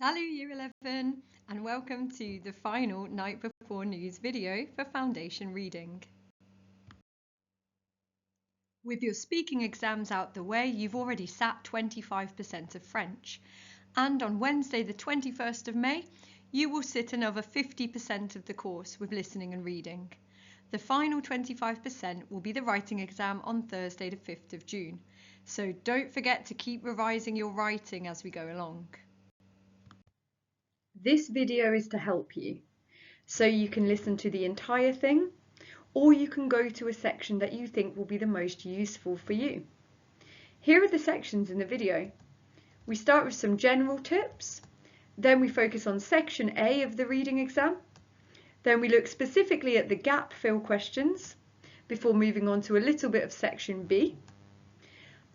Salut Year 11 and welcome to the final night before news video for foundation reading. With your speaking exams out the way, you've already sat 25% of French, and on Wednesday the 21st of May you will sit another 50% of the course with listening and reading. The final 25% will be the writing exam on Thursday the 5th of June, so don't forget to keep revising your writing as we go along. This video is to help you, so you can listen to the entire thing, or you can go to a section that you think will be the most useful for you. Here are the sections in the video. We start with some general tips, then we focus on section A of the reading exam, then we look specifically at the gap fill questions, before moving on to a little bit of section B.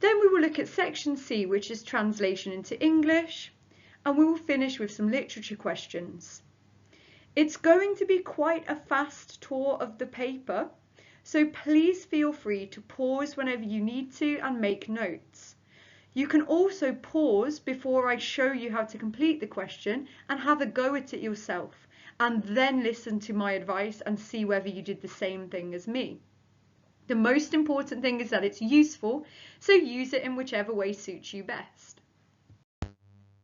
Then we will look at section C, which is translation into English, and we will finish with some literature questions. It's going to be quite a fast tour of the paper, so please feel free to pause whenever you need to and make notes. You can also pause before I show you how to complete the question and have a go at it yourself, and then listen to my advice and see whether you did the same thing as me. The most important thing is that it's useful, so use it in whichever way suits you best.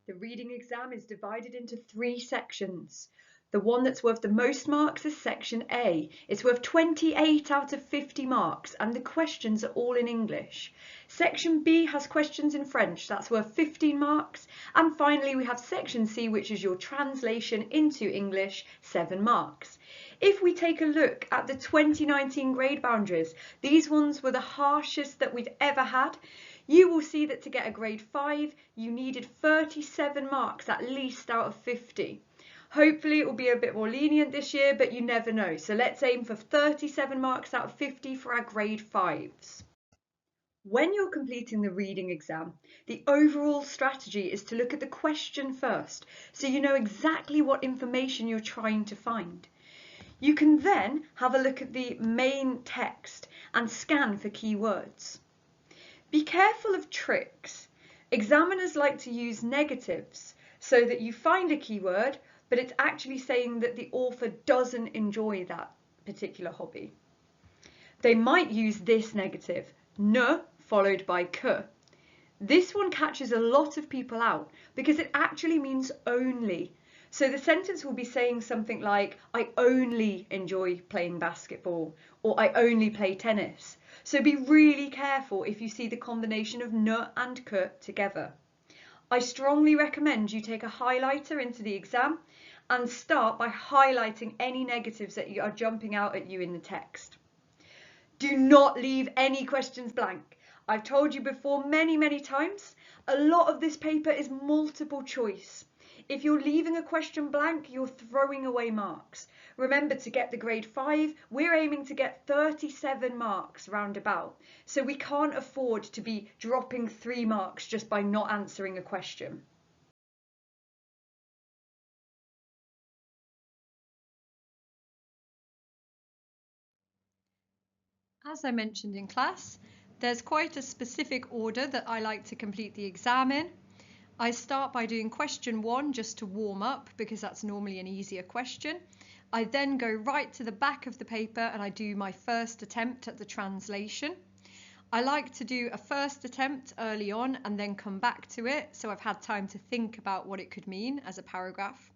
The reading exam is divided into 3 sections. The one that's worth the most marks is section A. It's worth 28 out of 50 marks and the questions are all in English. Section B has questions in French, that's worth 15 marks. And finally we have section C, which is your translation into English, 7 marks. If we take a look at the 2019 grade boundaries, these ones were the harshest that we've ever had. You will see that to get a grade 5, you needed 37 marks at least out of 50. Hopefully it will be a bit more lenient this year, but you never know. So let's aim for 37 marks out of 50 for our grade 5s. When you're completing the reading exam, the overall strategy is to look at the question first, so you know exactly what information you're trying to find. You can then have a look at the main text and scan for keywords. Be careful of tricks. Examiners like to use negatives so that you find a keyword, but it's actually saying that the author doesn't enjoy that particular hobby. They might use this negative, ne followed by que. This one catches a lot of people out because it actually means only. So the sentence will be saying something like, I only enjoy playing basketball, or I only play tennis. So be really careful if you see the combination of ne and que together. I strongly recommend you take a highlighter into the exam and start by highlighting any negatives that are jumping out at you in the text. Do not leave any questions blank. I've told you before many times, a lot of this paper is multiple choice. If you're leaving a question blank, you're throwing away marks. Remember, to get the grade 5, we're aiming to get 37 marks roundabout. So we can't afford to be dropping 3 marks just by not answering a question. As I mentioned in class, there's quite a specific order that I like to complete the exam in. I start by doing question 1 just to warm up because that's normally an easier question. I then go right to the back of the paper and I do my first attempt at the translation. I like to do a first attempt early on and then come back to it, so I've had time to think about what it could mean as a paragraph.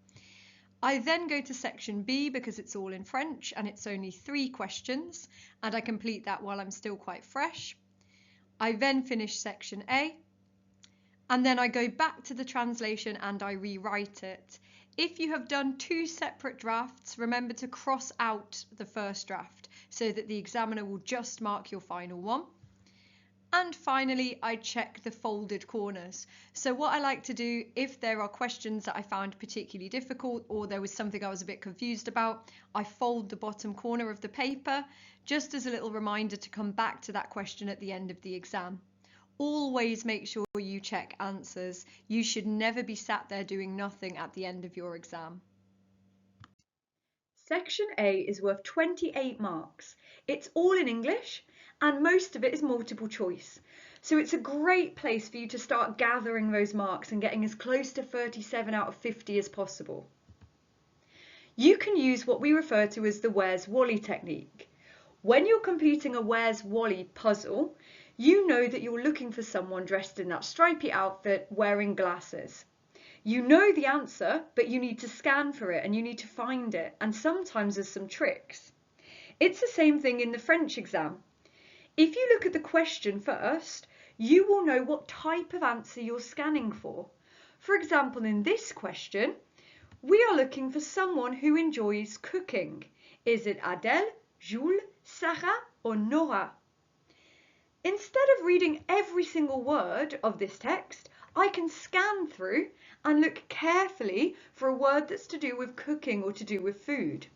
I then go to section B because it's all in French and it's only 3 questions, and I complete that while I'm still quite fresh. I then finish section A, and then I go back to the translation and I rewrite it. If you have done 2 separate drafts, remember to cross out the first draft so that the examiner will just mark your final one. And finally, I check the folded corners. So what I like to do, if there are questions that I found particularly difficult or there was something I was a bit confused about, I fold the bottom corner of the paper just as a little reminder to come back to that question at the end of the exam. Always make sure you check answers. You should never be sat there doing nothing at the end of your exam. Section A is worth 28 marks. It's all in English and most of it is multiple choice. So it's a great place for you to start gathering those marks and getting as close to 37 out of 50 as possible. You can use what we refer to as the Where's Wally technique. When you're completing a Where's Wally puzzle, you know that you're looking for someone dressed in that stripy outfit wearing glasses. You know the answer, but you need to scan for it and you need to find it, and sometimes there's some tricks. It's the same thing in the French exam. If you look at the question first, you will know what type of answer you're scanning for. For example, in this question, we are looking for someone who enjoys cooking. Is it Adèle, Jules, Sarah, or Nora? Instead of reading every single word of this text, I can scan through and look carefully for a word that's to do with cooking or to do with food.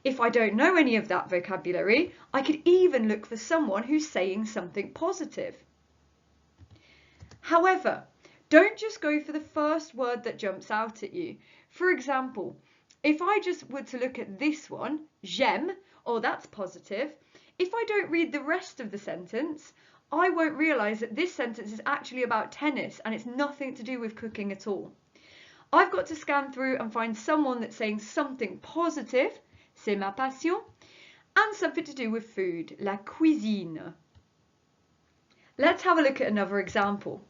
If I don't know any of that vocabulary, I could even look for someone who's saying something positive. However, don't just go for the first word that jumps out at you. For example, if I just were to look at this one, j'aime, oh that's positive, if I don't read the rest of the sentence, I won't realise that this sentence is actually about tennis and it's nothing to do with cooking at all. I've got to scan through and find someone that's saying something positive, c'est ma passion, and something to do with food, la cuisine. Let's have a look at another example.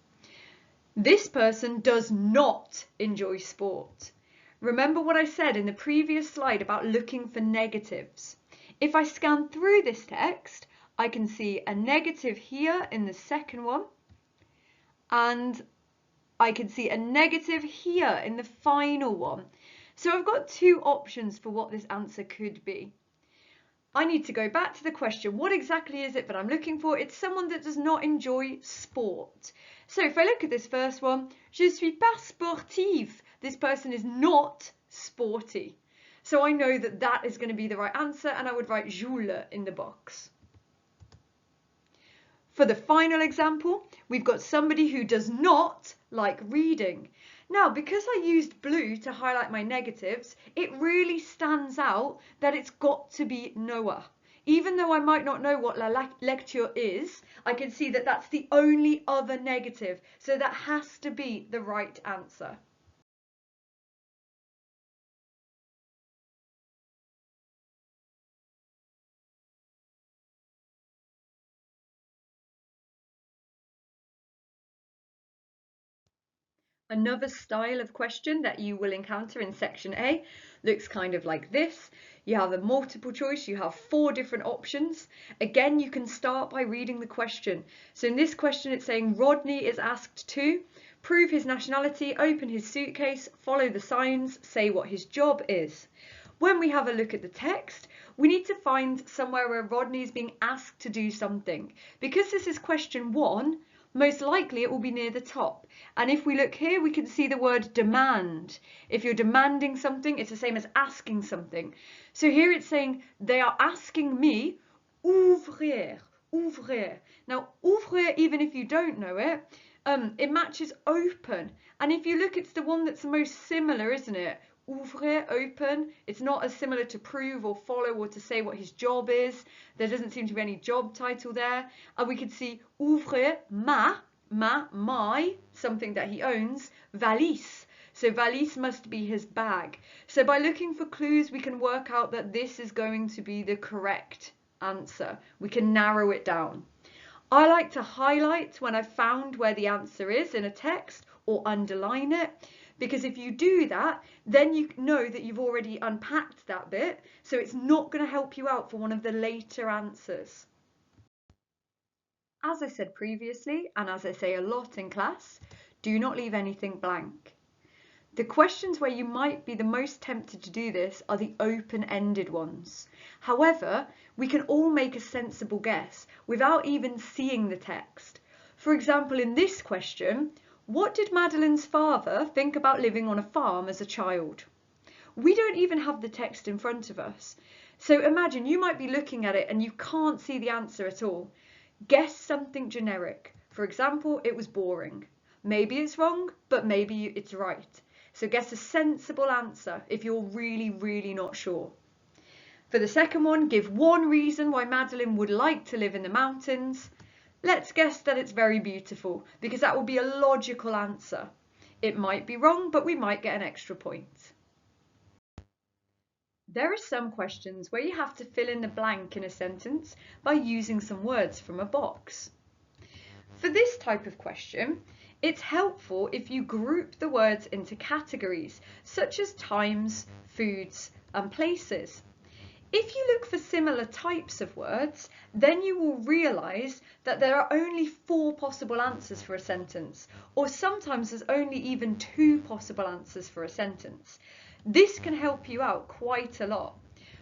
This person does not enjoy sport. Remember what I said in the previous slide about looking for negatives. If I scan through this text, I can see a negative here in the second one, and I can see a negative here in the final one. So I've got two options for what this answer could be. I need to go back to the question. What exactly is it that I'm looking for? It's someone that does not enjoy sport. So if I look at this first one, je suis pas sportive. This person is not sporty. So I know that that is going to be the right answer, and I would write Jules in the box. For the final example, we've got somebody who does not like reading. Now, because I used blue to highlight my negatives, it really stands out that it's got to be Noah. Even though I might not know what la lecture is, I can see that that's the only other negative, so that has to be the right answer. Another style of question that you will encounter in section A looks kind of like this. You have a multiple choice, you have 4 different options. Again, you can start by reading the question. So in this question, it's saying Rodney is asked to prove his nationality, open his suitcase, follow the signs, say what his job is. When we have a look at the text, we need to find somewhere where Rodney is being asked to do something. Because this is question 1, most likely it will be near the top. And if we look here, we can see the word demand. If you're demanding something, it's the same as asking something. So here it's saying they are asking me, ouvrir, ouvrir. Now, ouvrir, even if you don't know it, it matches open. And if you look, it's the one that's the most similar, isn't it? Ouvrir, open. It's not as similar to prove or follow or to say what his job is. There doesn't seem to be any job title there. And we could see ouvrir, my, something that he owns, valise. So valise must be his bag. So by looking for clues, we can work out that this is going to be the correct answer. We can narrow it down. I like to highlight when I've found where the answer is in a text or underline it, because if you do that, then you know that you've already unpacked that bit, so it's not going to help you out for one of the later answers. As I said previously, and as I say a lot in class, do not leave anything blank. The questions where you might be the most tempted to do this are the open-ended ones. However, we can all make a sensible guess without even seeing the text. For example, in this question, what did Madeleine's father think about living on a farm as a child? We don't even have the text in front of us. So imagine you might be looking at it and you can't see the answer at all. Guess something generic. For example, it was boring. Maybe it's wrong, but maybe it's right. So guess a sensible answer if you're really, really not sure. For the second one, give one reason why Madeleine would like to live in the mountains. Let's guess that it's very beautiful, because that will be a logical answer. It might be wrong, but we might get an extra point. There are some questions where you have to fill in the blank in a sentence by using some words from a box. For this type of question, it's helpful if you group the words into categories, such as times, foods, and places. If you look for similar types of words, then you will realise that there are only 4 possible answers for a sentence, or sometimes there's only even 2 possible answers for a sentence. This can help you out quite a lot.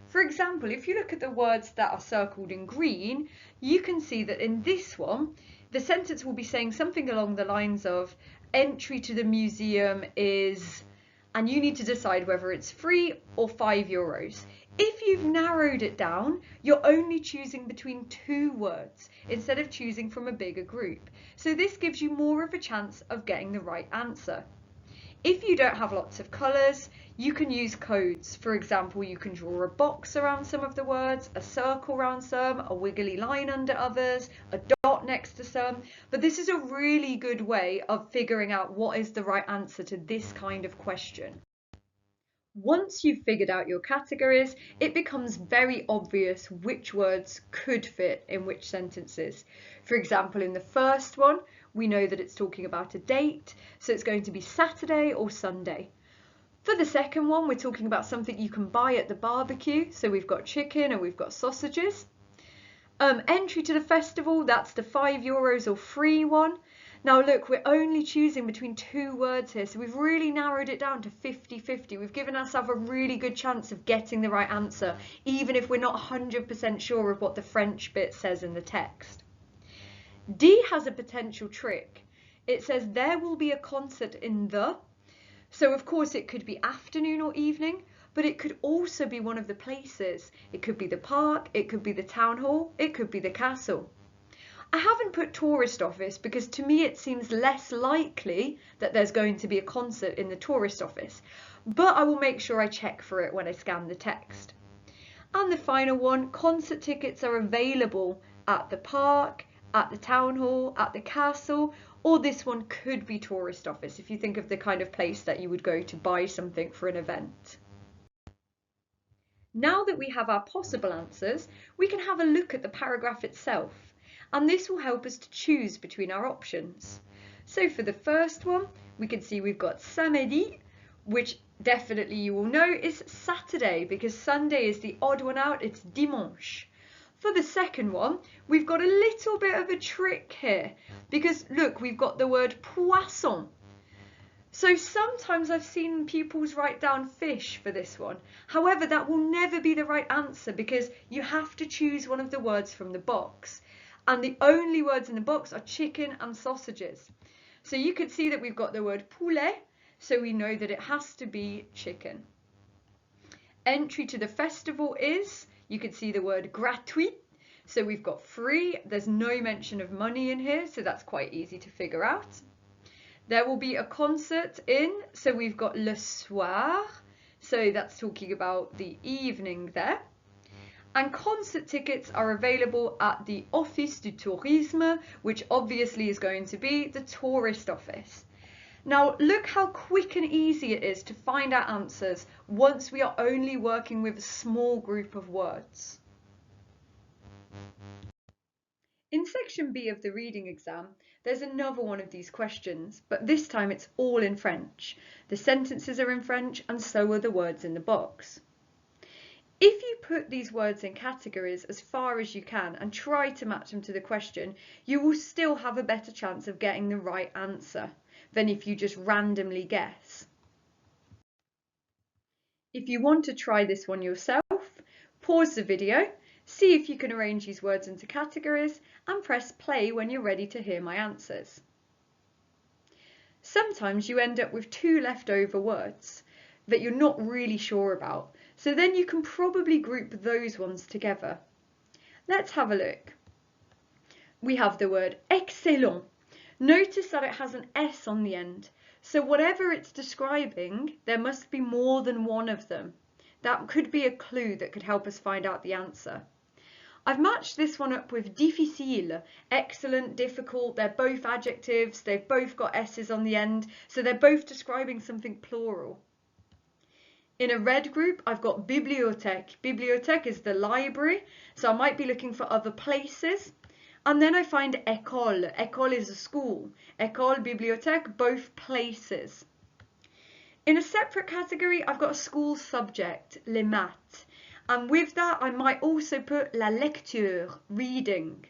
For example, if you look at the words that are circled in green, you can see that in this one, the sentence will be saying something along the lines of entry to the museum is, and you need to decide whether it's free or €5. If you've narrowed it down, you're only choosing between 2 words instead of choosing from a bigger group. So this gives you more of a chance of getting the right answer. If you don't have lots of colours, you can use codes. For example, you can draw a box around some of the words, a circle around some, a wiggly line under others, a dot next to some. But this is a really good way of figuring out what is the right answer to this kind of question. Once you've figured out your categories, it becomes very obvious which words could fit in which sentences. For example, in the first one, we know that it's talking about a date, so it's going to be Saturday or Sunday. For the second one, we're talking about something you can buy at the barbecue, so we've got chicken and we've got sausages. Entry to the festival, that's the €5 or free one. Now look, we're only choosing between 2 words here, so we've really narrowed it down to 50-50. We've given ourselves a really good chance of getting the right answer, even if we're not 100% sure of what the French bit says in the text. D has a potential trick. It says there will be a concert in the, so of course it could be afternoon or evening, but it could also be one of the places. It could be the park, it could be the town hall, it could be the castle. I haven't put tourist office because to me it seems less likely that there's going to be a concert in the tourist office, but I will make sure I check for it when I scan the text. And the final one, concert tickets are available at the park, at the town hall, at the castle, or this one could be tourist office if you think of the kind of place that you would go to buy something for an event. Now that we have our possible answers, we can have a look at the paragraph itself, and this will help us to choose between our options. So for the first one, we can see we've got samedi, which definitely you will know is Saturday, because Sunday is the odd one out, it's dimanche. For the second one, we've got a little bit of a trick here, because look, we've got the word poisson. So sometimes I've seen pupils write down fish for this one. However, that will never be the right answer because you have to choose one of the words from the box. And the only words in the box are chicken and sausages. So you could see that we've got the word poulet, so we know that it has to be chicken. Entry to the festival is, you could see the word gratuit, so we've got free. There's no mention of money in here, so that's quite easy to figure out. There will be a concert in, so we've got le soir, so that's talking about the evening there. And concert tickets are available at the Office du Tourisme, which obviously is going to be the tourist office. Now look how quick and easy it is to find our answers once we are only working with a small group of words. In section B of the reading exam, there's another one of these questions, but this time it's all in French. The sentences are in French and so are the words in the box. If you put these words in categories as far as you can and try to match them to the question, you will still have a better chance of getting the right answer than if you just randomly guess. If you want to try this one yourself, pause the video, see if you can arrange these words into categories and press play when you're ready to hear my answers. Sometimes you end up with 2 leftover words that you're not really sure about, so then you can probably group those ones together. Let's have a look. We have the word excellent. Notice that it has an S on the end, so whatever it's describing, there must be more than one of them. That could be a clue that could help us find out the answer. I've matched this one up with difficile, excellent, difficult. They're both adjectives. They've both got S's on the end. So they're both describing something plural. In a red group, I've got bibliothèque. Bibliothèque is the library. So I might be looking for other places. And then I find école. École is a school. École, bibliothèque, both places. In a separate category, I've got a school subject, les maths. And with that, I might also put la lecture, reading.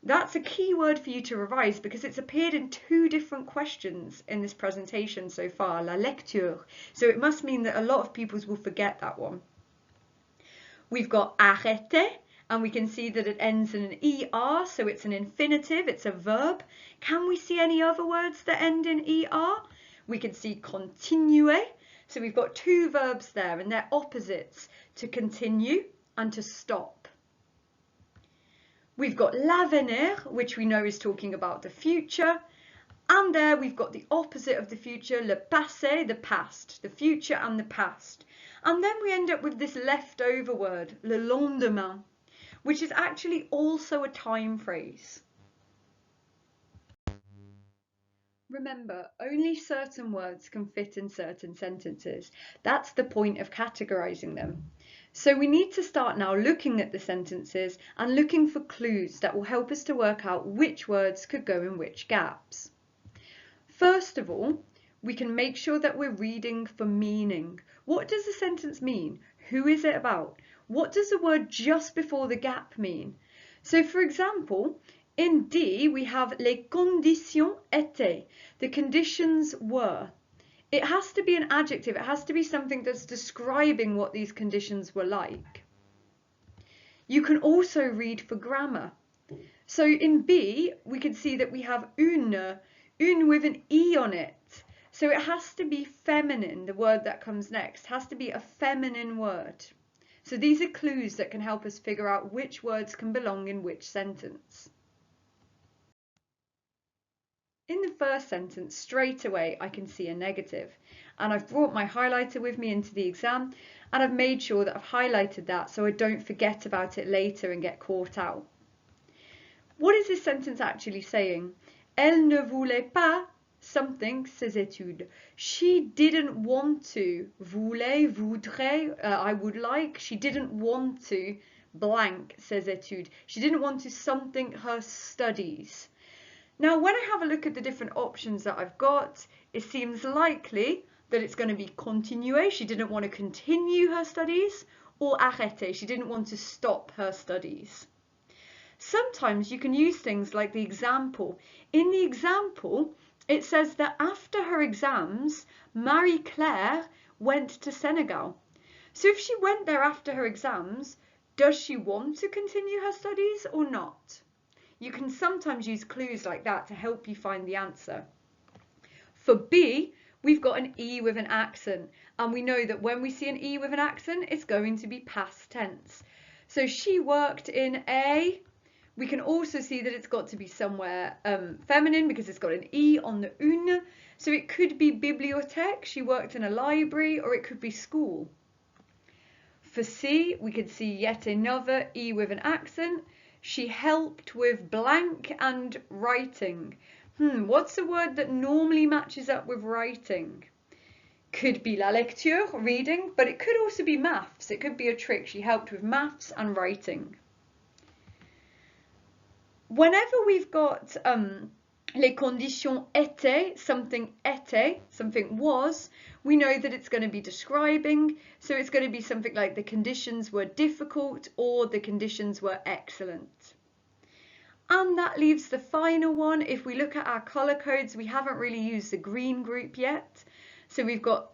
That's a key word for you to revise because it's appeared in 2 different questions in this presentation so far, la lecture. So it must mean that a lot of pupils will forget that one. We've got arrêter, and we can see that it ends in an ER, so it's an infinitive, it's a verb. Can we see any other words that end in ER? We can see continuer. So we've got 2 verbs there and they're opposites, to continue and to stop. We've got l'avenir, which we know is talking about the future. And there we've got the opposite of the future, le passé, the past, the future and the past. And then we end up with this leftover word, le lendemain, which is actually also a time phrase. Remember, only certain words can fit in certain sentences. That's the point of categorizing them. So we need to start now looking at the sentences and looking for clues that will help us to work out which words could go in which gaps. First of all, we can make sure that we're reading for meaning. What does the sentence mean? Who is it about? What does the word just before the gap mean? So for example, in D, we have les conditions étaient. The conditions were. It has to be an adjective. It has to be something that's describing what these conditions were like. You can also read for grammar. So in B, we can see that we have une with an E on it. So it has to be feminine, the word that comes next. It has to be a feminine word. So these are clues that can help us figure out which words can belong in which sentence. In the first sentence, straight away, I can see a negative. And I've brought my highlighter with me into the exam, and I've made sure that I've highlighted that so I don't forget about it later and get caught out. What is this sentence actually saying? Elle ne voulait pas something ses études. She didn't want to. Voulait, voudrait, I would like. She didn't want to blank ses études. She didn't want to something her studies. Now, when I have a look at the different options that I've got, it seems likely that it's going to be continuer. She didn't want to continue her studies, or arrêter. She didn't want to stop her studies. Sometimes you can use things like the example. In the example, it says that after her exams, Marie-Claire went to Senegal. So if she went there after her exams, does she want to continue her studies or not? You can sometimes use clues like that to help you find the answer. For B, we've got an E with an accent, and we know that when we see an E with an accent, it's going to be past tense. So she worked in a, we can also see that it's got to be somewhere feminine because it's got an E on the une. So it could be bibliothèque, she worked in a library, or it could be school. For C, we could see yet another E with an accent. She helped with blank and writing. What's the word that normally matches up with writing? Could be la lecture, reading, but it could also be maths. It could be a trick. She helped with maths and writing. Whenever we've got les conditions étaient, something was, we know that it's going to be describing. So it's going to be something like the conditions were difficult or the conditions were excellent. And that leaves the final one. If we look at our colour codes, we haven't really used the green group yet. So we've got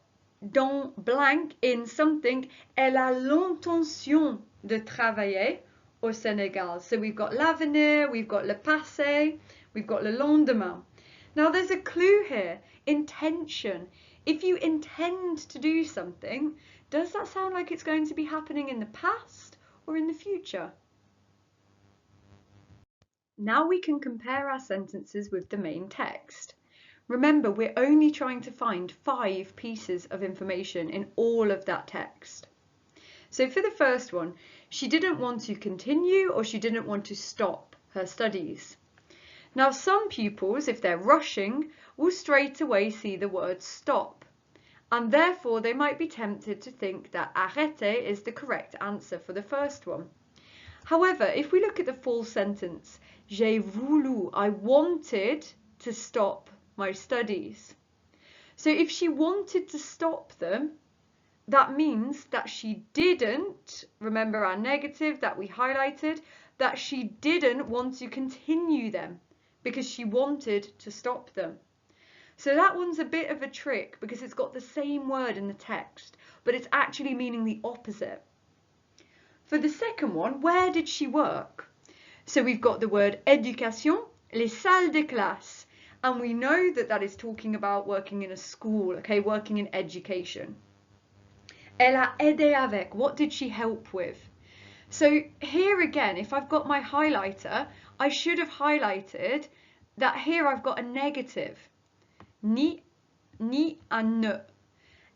dans blank in something, elle a l'intention de travailler au Sénégal. So we've got l'avenir, we've got le passé, we've got le lendemain. Now there's a clue here, intention. If you intend to do something, does that sound like it's going to be happening in the past or in the future? Now we can compare our sentences with the main text. Remember, we're only trying to find 5 pieces of information in all of that text. So for the first one, She didn't want to continue or she didn't want to stop her studies. Now some pupils, if they're rushing, will straight away see the word stop, and therefore they might be tempted to think that arrêter is the correct answer for the first one. However, if we look at the full sentence, j'ai voulu, I wanted to stop my studies. So if she wanted to stop them, that means that she didn't, remember our negative that we highlighted, that she didn't want to continue them because she wanted to stop them. So that one's a bit of a trick because it's got the same word in the text, but it's actually meaning the opposite. For the second one, where did she work? So we've got the word éducation, les salles de classe, and we know that that is talking about working in a school, okay, working in education. Elle a aidé avec, what did she help with? So here again, if I've got my highlighter, I should have highlighted that here I've got a negative. Ni, and ne.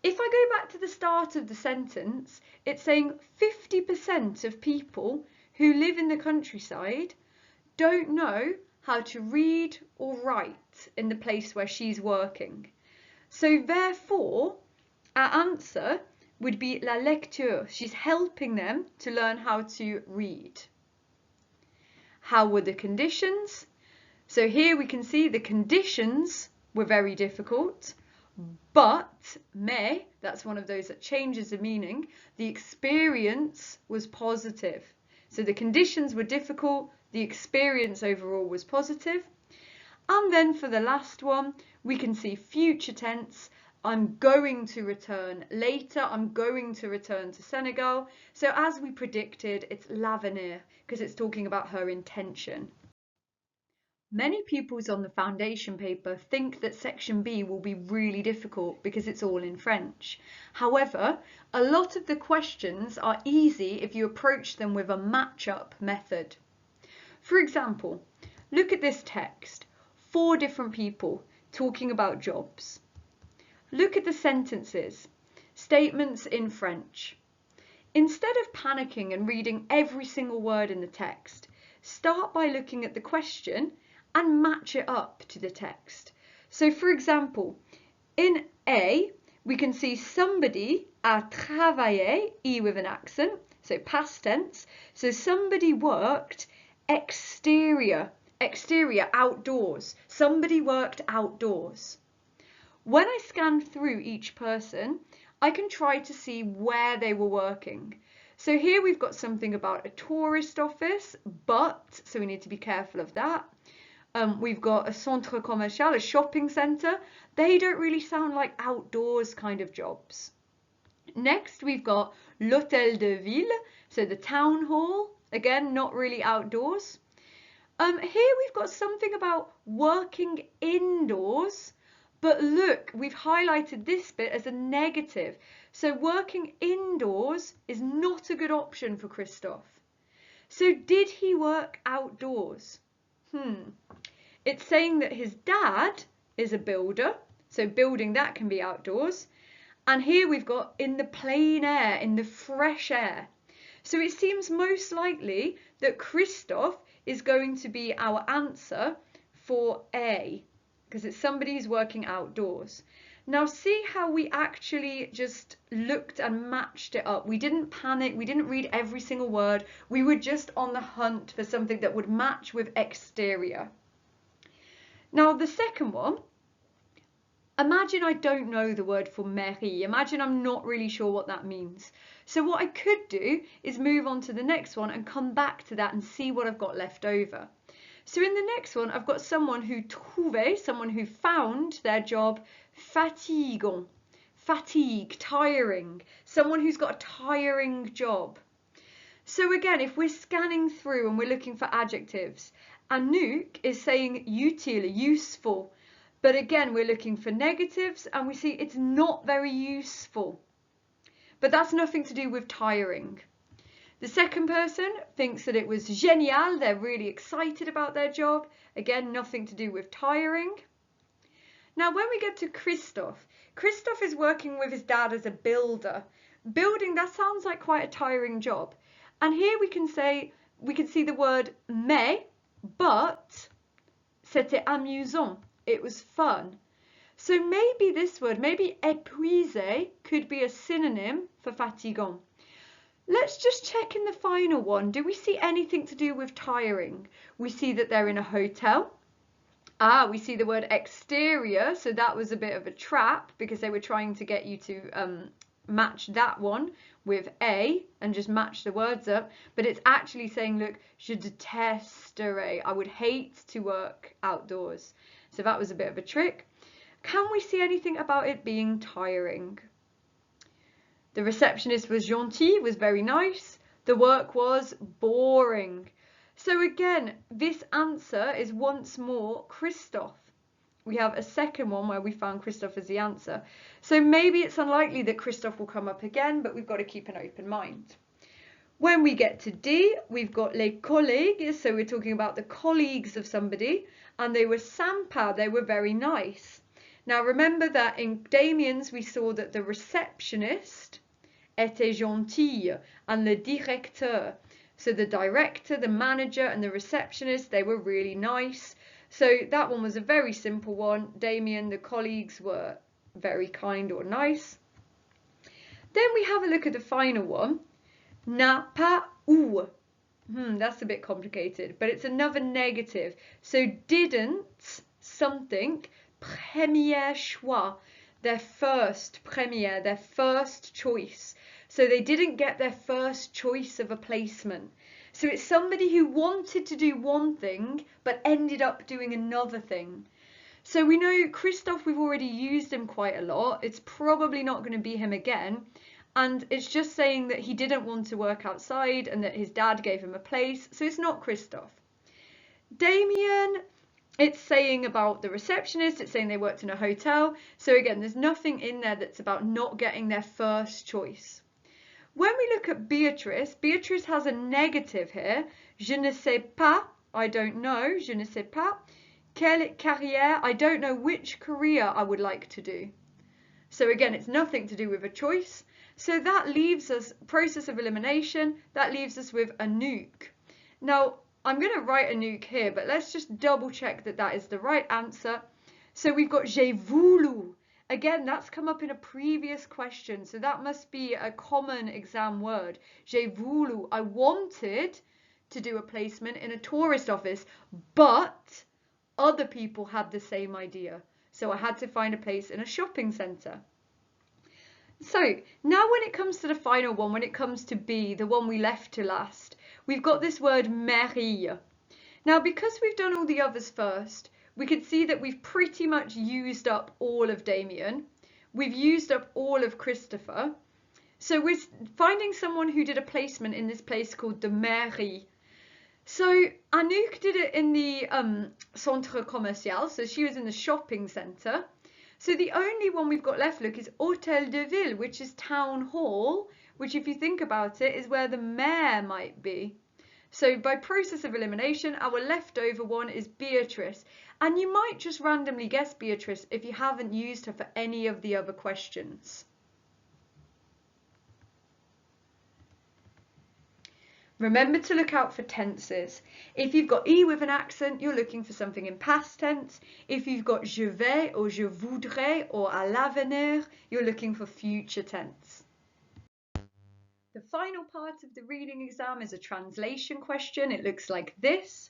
If I go back to the start of the sentence, it's saying 50% of people who live in the countryside don't know how to read or write in the place where she's working. So therefore, our answer would be la lecture. She's helping them to learn how to read. How were the conditions? So here we can see the conditions were very difficult, but mais, that's one of those that changes the meaning, the experience was positive. So the conditions were difficult, the experience overall was positive. And then for the last one, we can see future tense. I'm going to return later, I'm going to return to Senegal. So as we predicted, it's l'avenir because it's talking about her intention. Many pupils on the foundation paper think that section B will be really difficult because it's all in French. However, a lot of the questions are easy if you approach them with a match-up method. For example, look at this text, 4 different people talking about jobs. Look at the sentences, statements in French. Instead of panicking and reading every single word in the text, start by looking at the question and match it up to the text. So for example, in A, we can see somebody a travaillé, E with an accent, so past tense. So somebody worked exterior, outdoors. Somebody worked outdoors. When I scan through each person, I can try to see where they were working. So here we've got something about a tourist office, but, so we need to be careful of that. We've got a centre commercial, a shopping centre. They don't really sound like outdoors kind of jobs. Next, we've got l'hôtel de ville, so the town hall. Again, not really outdoors. Here we've got something about working indoors, but look, we've highlighted this bit as a negative. So working indoors is not a good option for Christophe. So did he work outdoors? It's saying that his dad is a builder, so building that can be outdoors. And here we've got in the plain air, in the fresh air. So it seems most likely that Christophe is going to be our answer for A, because it's somebody who's working outdoors. Now see how we actually just looked and matched it up. We didn't panic, we didn't read every single word. We were just on the hunt for something that would match with exterior. Now the second one, imagine I don't know the word for mairie. Imagine I'm not really sure what that means. So what I could do is move on to the next one and come back to that and see what I've got left over. So in the next one, I've got someone who trouvé, someone who found their job fatigant, fatigue, tiring, someone who's got a tiring job. So again, if we're scanning through and we're looking for adjectives, Anouk is saying utile, useful. But again, we're looking for negatives and we see it's not very useful. But that's nothing to do with tiring. The second person thinks that it was génial, they're really excited about their job. Again, nothing to do with tiring. Now when we get to Christophe, Christophe is working with his dad as a builder. Building, that sounds like quite a tiring job. And here we can see the word mais, but c'était amusant. It was fun. So maybe this word, maybe épuisé, could be a synonym for fatigant. Let's just check in the final one. Do we see anything to do with tiring? We see that they're in a hotel. We see the word exterior, so that was a bit of a trap because they were trying to get you to match that one with A and just match the words up. But it's actually saying, look, je détesterais. I would hate to work outdoors. So that was a bit of a trick. Can we see anything about it being tiring? The receptionist was gentille, was very nice. The work was boring. So again, this answer is once more Christophe. We have a second one where we found Christophe as the answer. So maybe it's unlikely that Christophe will come up again, but we've got to keep an open mind. When we get to D, we've got les collègues, so we're talking about the colleagues of somebody, and they were sympa, they were very nice. Now remember that in Damien's we saw that the receptionist était gentille and le directeur. So the director, the manager and the receptionist, they were really nice. So that one was a very simple one. Damien, the colleagues were very kind or nice. Then we have a look at the final one. N'a pas eu. That's a bit complicated, but it's another negative. So didn't something, premier choix, their first choice. So they didn't get their first choice of a placement. So it's somebody who wanted to do one thing, but ended up doing another thing. So we know Christophe, we've already used him quite a lot. It's probably not going to be him again. And it's just saying that he didn't want to work outside and that his dad gave him a place. So it's not Christophe. Damien, it's saying about the receptionist. It's saying they worked in a hotel. So again, there's nothing in there that's about not getting their first choice. When we look at Beatrice, Beatrice has a negative here. Je ne sais pas, I don't know, je ne sais pas. Quelle carrière, I don't know which career I would like to do. So again, it's nothing to do with a choice. So that leaves us, process of elimination, that leaves us with Anouk. Now, I'm going to write Anouk here, but let's just double check that that is the right answer. So we've got j'ai voulu. Again, that's come up in a previous question, so that must be a common exam word. J'ai voulu, I wanted to do a placement in a tourist office, but other people had the same idea. So I had to find a place in a shopping centre. So now when it comes to the final one, when it comes to B, the one we left to last, we've got this word mairie. Now because we've done all the others first, we can see that we've pretty much used up all of Damien. We've used up all of Christopher. So we're finding someone who did a placement in this place called the Mairie. So Anouk did it in the Centre Commercial, so she was in the shopping centre. So the only one we've got left, look, is Hôtel de Ville, which is town hall, which if you think about it is where the mayor might be. So by process of elimination, our leftover one is Beatrice. And you might just randomly guess Beatrice if you haven't used her for any of the other questions. Remember to look out for tenses. If you've got E with an accent, you're looking for something in past tense. If you've got je vais or je voudrais or à l'avenir, you're looking for future tense. The final part of the reading exam is a translation question. It looks like this.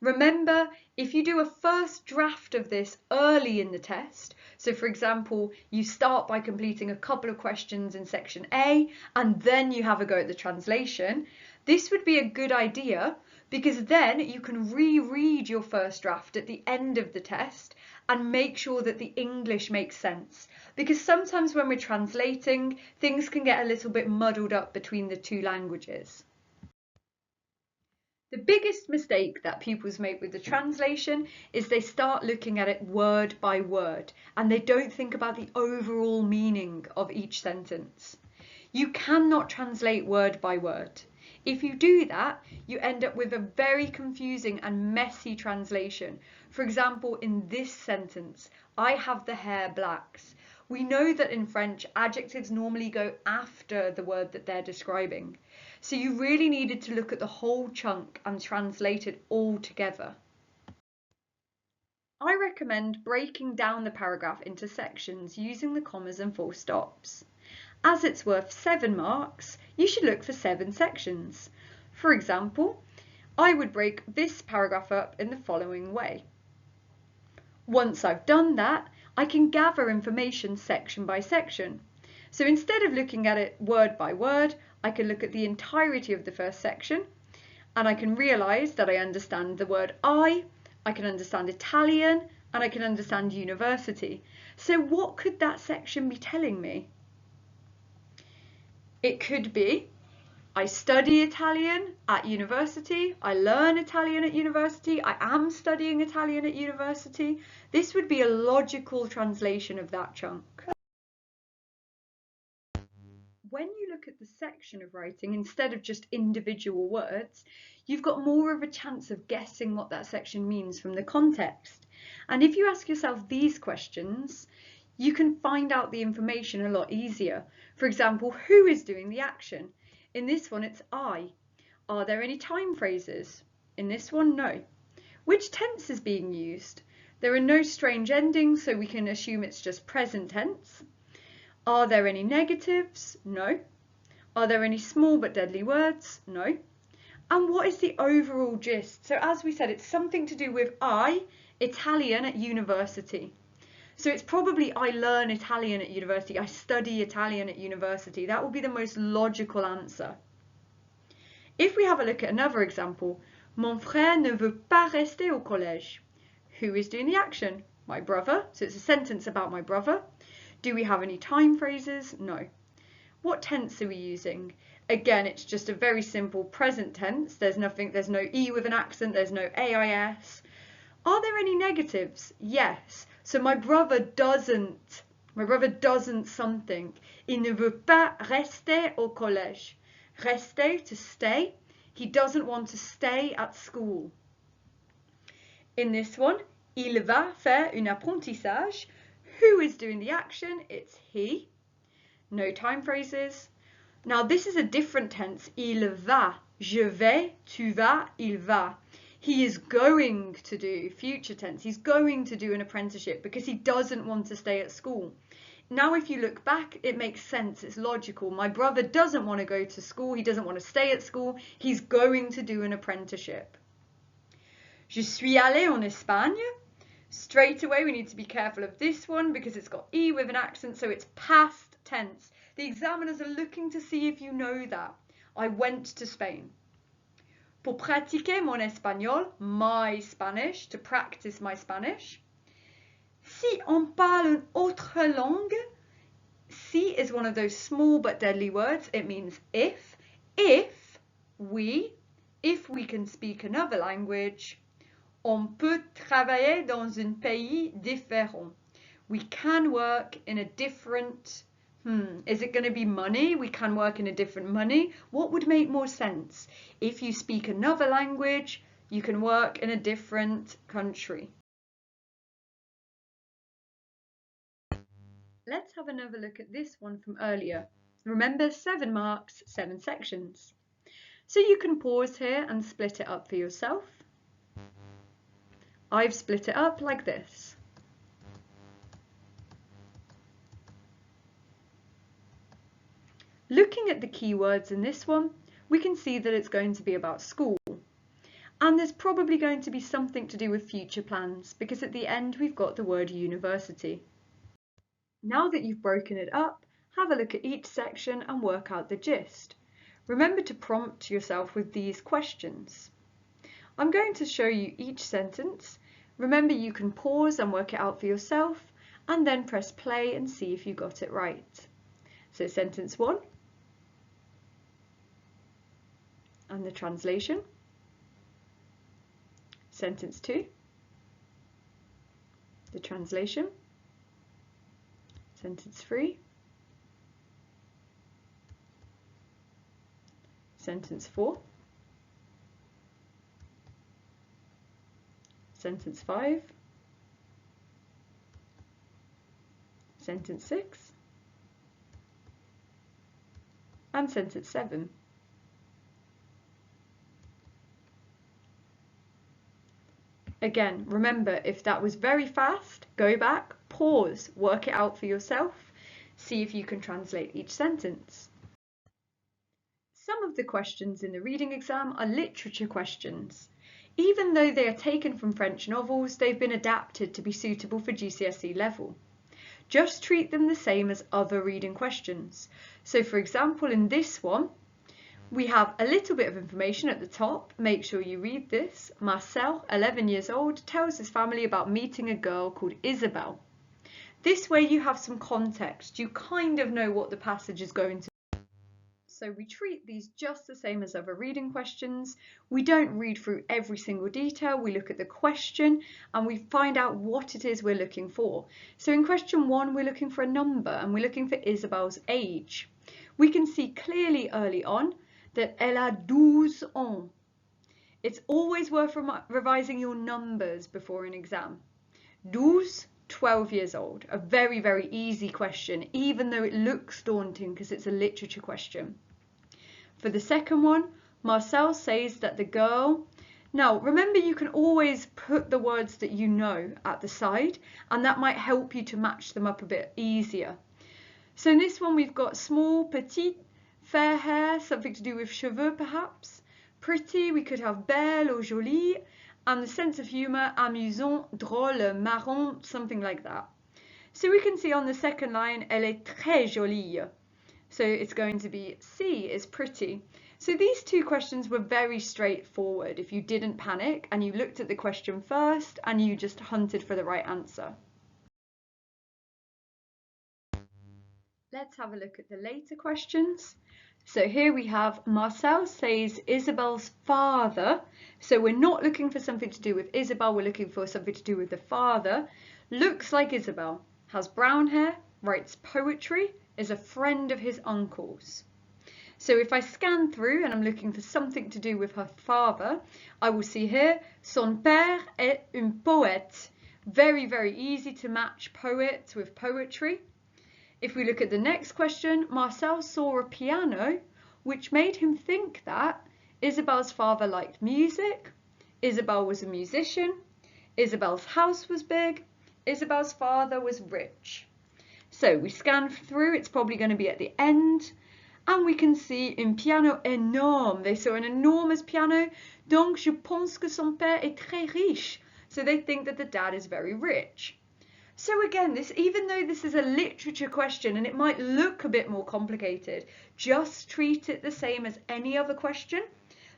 Remember, if you do a first draft of this early in the test, so for example, you start by completing a couple of questions in section A and then you have a go at the translation, this would be a good idea because then you can reread your first draft at the end of the test and make sure that the English makes sense. Because sometimes when we're translating, things can get a little bit muddled up between the two languages. The biggest mistake that pupils make with the translation is they start looking at it word by word and they don't think about the overall meaning of each sentence. You cannot translate word by word. If you do that, you end up with a very confusing and messy translation. For example, in this sentence, I have the hair blacks. We know that in French, adjectives normally go after the word that they're describing. So you really needed to look at the whole chunk and translate it all together. I recommend breaking down the paragraph into sections using the commas and full stops. As it's worth 7 marks, you should look for 7 sections. For example, I would break this paragraph up in the following way. Once I've done that, I can gather information section by section. So instead of looking at it word by word, I can look at the entirety of the first section, and I can realise that I understand the word I can understand Italian, and I can understand university. So what could that section be telling me? It could be, I study Italian at university, I learn Italian at university, I am studying Italian at university. This would be a logical translation of that chunk. When you look at the section of writing instead of just individual words, you've got more of a chance of guessing what that section means from the context. And if you ask yourself these questions, you can find out the information a lot easier. For example, who is doing the action? In this one, it's I. Are there any time phrases? In this one, no. Which tense is being used? There are no strange endings, so we can assume it's just present tense. Are there any negatives? No. Are there any small but deadly words? No. And what is the overall gist? So as we said, it's something to do with I, Italian at university. So it's probably I learn Italian at university, I study Italian at university. That would be the most logical answer. If we have a look at another example, Mon frère ne veut pas rester au collège. Who is doing the action? My brother. So it's a sentence about my brother. Do we have any time phrases? No. What tense are we using? Again, it's just a very simple present tense. There's no E with an accent, there's no AIS. Are there any negatives? Yes. So my brother doesn't something. Il ne veut pas rester au collège. Rester, to stay. He doesn't want to stay at school. In this one, il va faire un apprentissage. Who is doing the action? It's he. No time phrases. Now this is a different tense. Il va. Je vais, tu vas, il va. He is going to do, future tense, he's going to do an apprenticeship because he doesn't want to stay at school. Now if you look back, it makes sense, it's logical. My brother doesn't want to go to school, he doesn't want to stay at school, he's going to do an apprenticeship. Je suis allé en Espagne. Straight away we need to be careful of this one because it's got E with an accent, so it's past tense. The examiners are looking to see if you know that. I went to Spain. Pour pratiquer mon espagnol, my Spanish, to practice my Spanish. Si on parle une autre langue, si is one of those small but deadly words. It means if. If we can speak another language, on peut travailler dans un pays différent. We can work in a different, is it going to be money? We can work in a different money. What would make more sense? If you speak another language, you can work in a different country. Let's have another look at this one from earlier. Remember, 7 marks, 7 sections. So you can pause here and split it up for yourself. I've split it up like this. Looking at the keywords in this one, we can see that it's going to be about school. And there's probably going to be something to do with future plans because at the end we've got the word university. Now that you've broken it up, have a look at each section and work out the gist. Remember to prompt yourself with these questions. I'm going to show you each sentence. Remember, you can pause and work it out for yourself and then press play and see if you got it right. So sentence 1 and the translation. Sentence 2, the translation. Sentence 3, sentence 4, sentence 5, Sentence 6 and sentence 7. Again, remember, if that was very fast, go back, pause, work it out for yourself, see if you can translate each sentence. Some of the questions in the reading exam are literature questions. Even though they are taken from French novels, they've been adapted to be suitable for GCSE level. Just treat them the same as other reading questions. So for example, in this one, we have a little bit of information at the top. Make sure you read this. Marcel, 11 years old, tells his family about meeting a girl called Isabelle. This way you have some context. You kind of know what the passage is going to be. So we treat these just the same as other reading questions. We don't read through every single detail. We look at the question and we find out what it is we're looking for. So in question 1, we're looking for a number and we're looking for Isabelle's age. We can see clearly early on that elle a 12 ans. It's always worth revising your numbers before an exam. 12, 12 years old. A very, very easy question, even though it looks daunting because it's a literature question. For the second one, Marcel says that the girl... Now, remember, you can always put the words that you know at the side, and that might help you to match them up a bit easier. So in this one, we've got small, petite, fair hair, something to do with cheveux perhaps. Pretty, we could have belle or jolie. And the sense of humour, amusant, drôle, marrant, something like that. So we can see on the second line, elle est très jolie. So it's going to be C is pretty. So these two questions were very straightforward if you didn't panic and you looked at the question first and you just hunted for the right answer. Let's have a look at the later questions. So here we have Marcel says Isabelle's father. So we're not looking for something to do with Isabelle, we're looking for something to do with the father. Looks like Isabelle, has brown hair, writes poetry, is a friend of his uncle's. So if I scan through and I'm looking for something to do with her father, I will see here, son père est un poète. Very, very easy to match poet with poetry. If we look at the next question, Marcel saw a piano, which made him think that Isabelle's father liked music, Isabelle was a musician, Isabelle's house was big, Isabelle's father was rich. So we scan through, it's probably going to be at the end, and we can see un piano énorme. They saw an enormous piano, donc je pense que son père est très riche. So they think that the dad is very rich. So again, even though this is a literature question and it might look a bit more complicated, just treat it the same as any other question.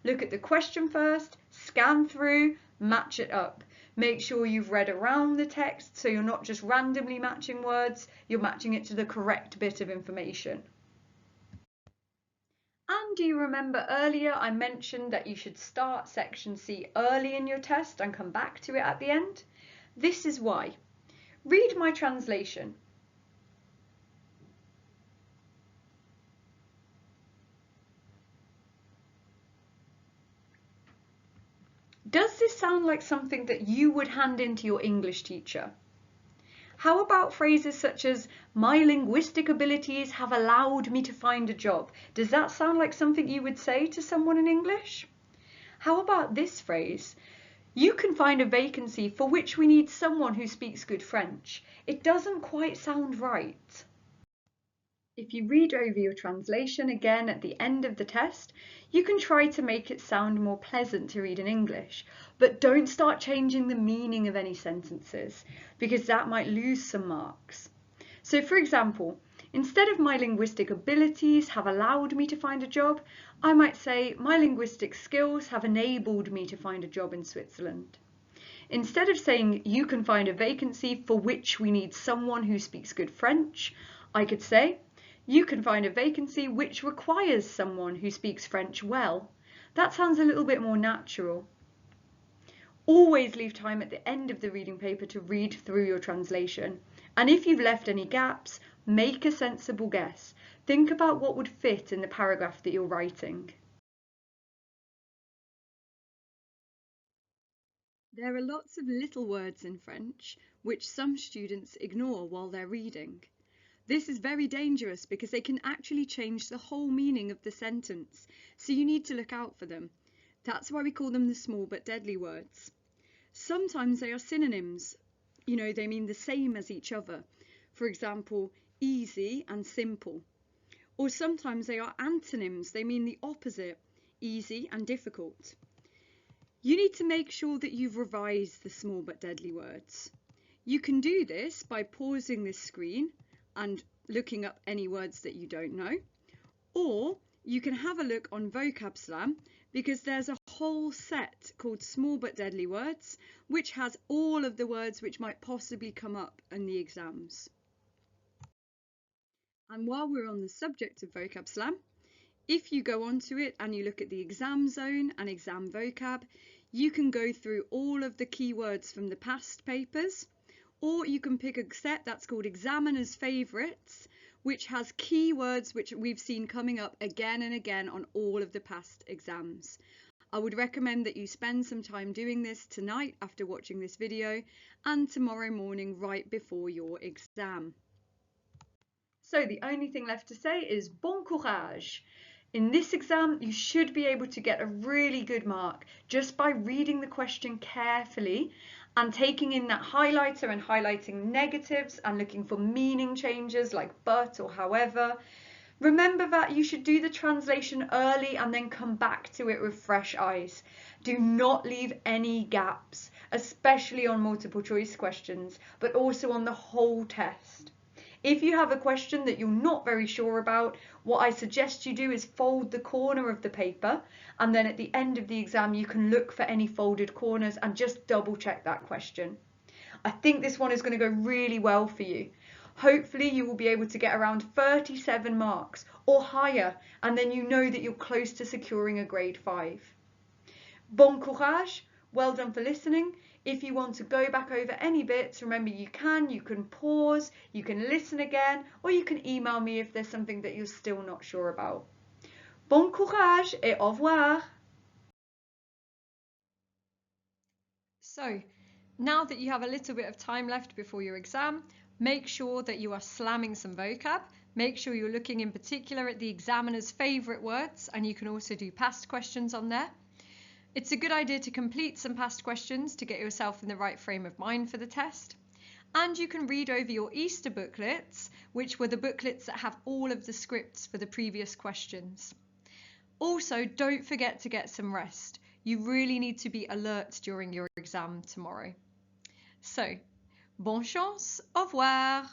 Look at the question first, scan through, match it up. Make sure you've read around the text so you're not just randomly matching words, you're matching it to the correct bit of information. And do you remember earlier I mentioned that you should start section C early in your test and come back to it at the end? This is why. Read my translation. Does this sound like something that you would hand in to your English teacher? How about phrases such as, my linguistic abilities have allowed me to find a job? Does that sound like something you would say to someone in English? How about this phrase? You can find a vacancy for which we need someone who speaks good French. It doesn't quite sound right. If you read over your translation again at the end of the test, you can try to make it sound more pleasant to read in English, but don't start changing the meaning of any sentences, because that might lose some marks. So for example, instead of my linguistic abilities have allowed me to find a job, I might say my linguistic skills have enabled me to find a job in Switzerland. Instead of saying you can find a vacancy for which we need someone who speaks good French, I could say you can find a vacancy which requires someone who speaks French well. That sounds a little bit more natural. Always leave time at the end of the reading paper to read through your translation. And if you've left any gaps, make a sensible guess. Think about what would fit in the paragraph that you're writing. There are lots of little words in French which some students ignore while they're reading. This is very dangerous because they can actually change the whole meaning of the sentence, so you need to look out for them. That's why we call them the small but deadly words. Sometimes they are synonyms, they mean the same as each other. For example, easy and simple. Or sometimes they are antonyms, they mean the opposite, easy and difficult. You need to make sure that you've revised the small but deadly words. You can do this by pausing this screen and looking up any words that you don't know, or you can have a look on Vocab Slam because there's a whole set called Small But Deadly Words which has all of the words which might possibly come up in the exams. And while we're on the subject of Vocab Slam, if you go onto it and you look at the exam zone and exam vocab, you can go through all of the keywords from the past papers, or you can pick a set that's called Examiner's Favourites, which has keywords which we've seen coming up again and again on all of the past exams. I would recommend that you spend some time doing this tonight after watching this video and tomorrow morning right before your exam. So the only thing left to say is bon courage. In this exam, you should be able to get a really good mark just by reading the question carefully and taking in that highlighter and highlighting negatives and looking for meaning changes like but or however. Remember that you should do the translation early and then come back to it with fresh eyes. Do not leave any gaps, especially on multiple choice questions, but also on the whole test. If you have a question that you're not very sure about, what I suggest you do is fold the corner of the paper, and then at the end of the exam you can look for any folded corners and just double check that question. I think this one is going to go really well for you. Hopefully you will be able to get around 37 marks or higher, and then you know that you're close to securing a grade 5. Bon courage, well done for listening. If you want to go back over any bits, remember you can pause, you can listen again, or you can email me if there's something that you're still not sure about. Bon courage et au revoir. So, now that you have a little bit of time left before your exam, make sure that you are slamming some vocab. Make sure you're looking in particular at the examiner's favourite words, and you can also do past questions on there. It's a good idea to complete some past questions to get yourself in the right frame of mind for the test. And you can read over your Easter booklets, which were the booklets that have all of the scripts for the previous questions. Also, don't forget to get some rest. You really need to be alert during your exam tomorrow. So, bonne chance, au revoir!